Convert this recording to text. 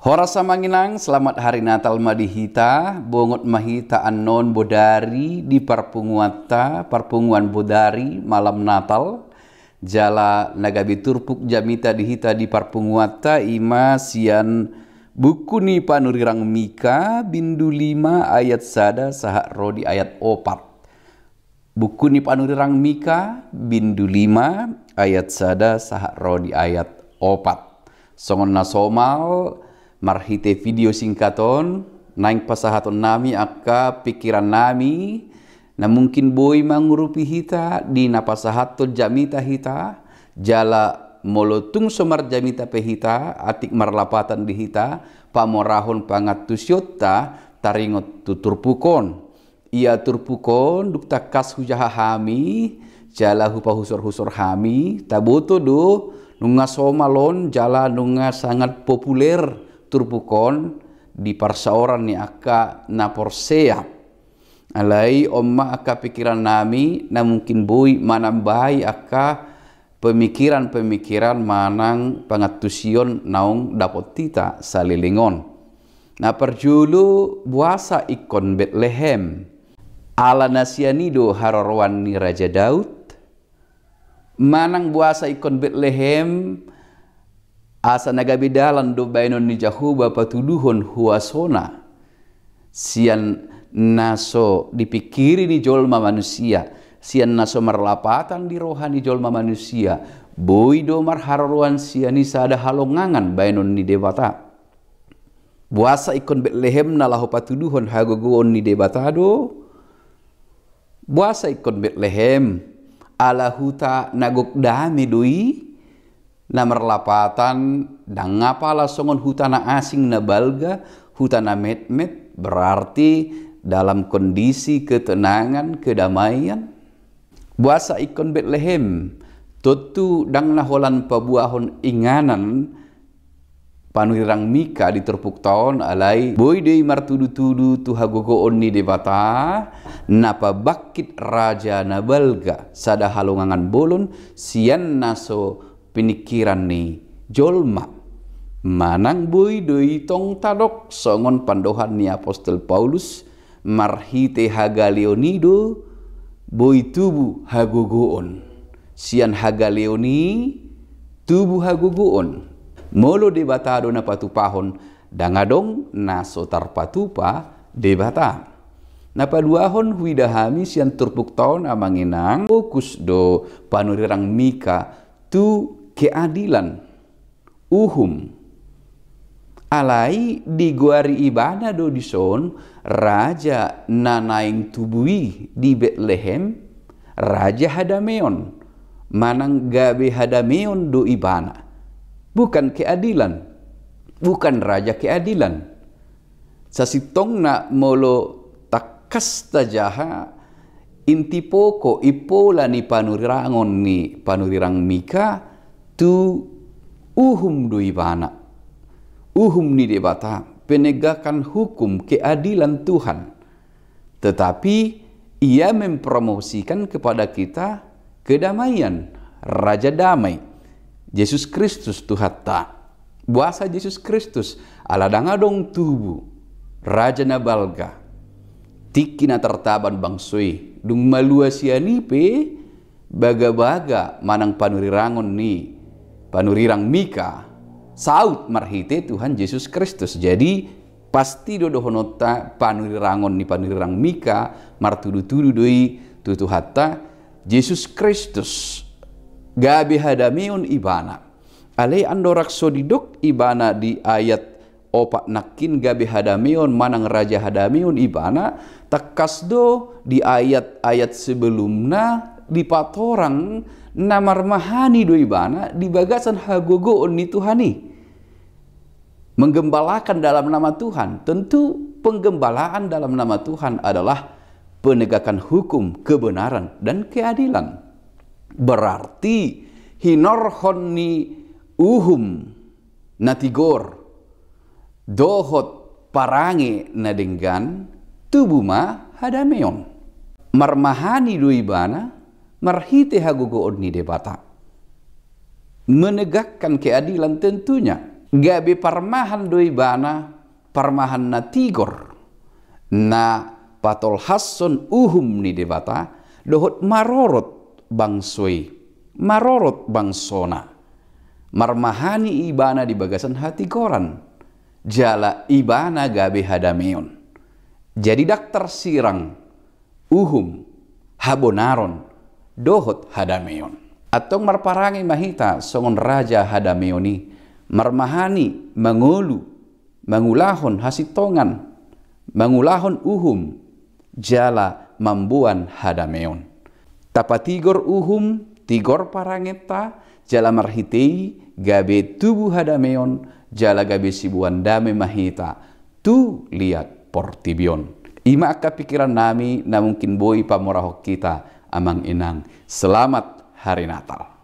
Hora samanginang, selamat hari Natal madihita, bongot mahita anon bodari di parpunguan bodari malam Natal, jala nagabi turpuk jamita dihita di parpunguata ima sian buku ni panurirang Mika bindu 5 ayat sada sahak rodi ayat 4. Buku ni panurirang Mika bindu 5 ayat sada sahak rodi ayat 4. Songon nasomal marhite video singkaton naing pasahaton nami akka pikiran nami na mungkin boy mangurupi hita di napasahaton jamita hita jala molotung somar jamita pehita atik marlapatan di hita pamorahon pangatusyota taringot tuturpukon ia turpukon dukta kas hujahahami jala hupa husor-husor hami taboto do nunga somalon jala nunga sangat populer turpukon di parsaoran ni akka naporsea alai omma akka pikiran nami na mungkin boy manambai akka pemikiran-pemikiran manang pangatusion naung dapot tita salilingon na perjulu buasa ikon Betlehem ala nasianido harorwan ni Raja Daud manang buasa ikon Betlehem asa nagabidalan do bainon ni Jahuba patuduhon huasona sian naso dipikiri ni jolma manusia sian naso marlapatan di rohani jolma manusia boy do marharuan siani sada halongangan bainon ni debata buasa ikon Betlehem nalahu patuduhon hagogoon ni debata do buasa ikon Betlehem ala huta nagok dami doi na merlapatan dan ngapala songon hutana asing na balga hutana met-met berarti dalam kondisi ketenangan kedamaian buasa ikon Betlehem tutu dang naholan pabuahon inganan panurirang Mika di terpuk tahun alai boy dei martudu-tudu tuhagogoon ni debata napa bakit raja na balga sada halongangan bolon sian naso pinikiran ni jolma manang boy doi tong tadok songon pandohan ni Apostol Paulus marhite hagaleonido boy tubu hagogoon sian hagaleoni tubu hagogoon molo debatado na patupahon dangadong naso tarpatupa debata napaduahon huidahami sian turpuk taon amanginang fokus do panurirang Mika tu keadilan alai di guari ibadah do dison raja nanaing tubui di Betlehem raja Hadameon manang gabe Hadameon do ibana bukan keadilan bukan raja keadilan sasitong na molo takas tajaha inti poko ipola ni panurirang Mika tu dui bana ni debata penegakan hukum keadilan Tuhan tetapi ia mempromosikan kepada kita kedamaian Raja Damai Yesus Kristus Tuhan buasa Yesus Kristus ala dangadong tubuh Raja Nabalga tikina tertaban bangsui dung malua sianipe baga-baga manang panurirangon ni panurirang Mika saut marhite Tuhan Yesus Kristus jadi pasti dodohonota panurirangon ni panurirang Mika martudu-tudu doi tutu hatta Yesus Kristus gabe Hadameon ibana alai andorak sodidok ibana di ayat opak nakin gabe Hadameon manang Raja Hadameon ibana takasdo di ayat-ayat sebelumnya di patorang namar mahani do ibana di bagasan hagogoon ni Tuhani menggembalakan dalam nama Tuhan tentu penggembalaan dalam nama Tuhan adalah penegakan hukum kebenaran dan keadilan berarti hinorhon ni natigor dohot parange nadenggan tubuma Hadameon marmahani duibana marhite hagogoon ni debata menegakkan keadilan tentunya gabe parmahan doi bana parmahan na tigor na patol hasson uhum ni debata dohot marorot bangsoi marorot bangsona marmahani ibana di bagasan hati koran jala ibana gabe hadameon jadi daktar sirang uhum habonaron dohot hadameon atau marparangi mahita songon raja hadameoni marmahani mangulu mangulahon hasitongan mangulahon uhum jala mambuan hadameon tapatigor uhum tigor parangeta jala marhitei gabe tubuh hadameon jala gabe sibuan dame mahita tu lihat portibion ima akka pikiran nami na mungkin boy pamorahok kita amang inang. Selamat Hari Natal.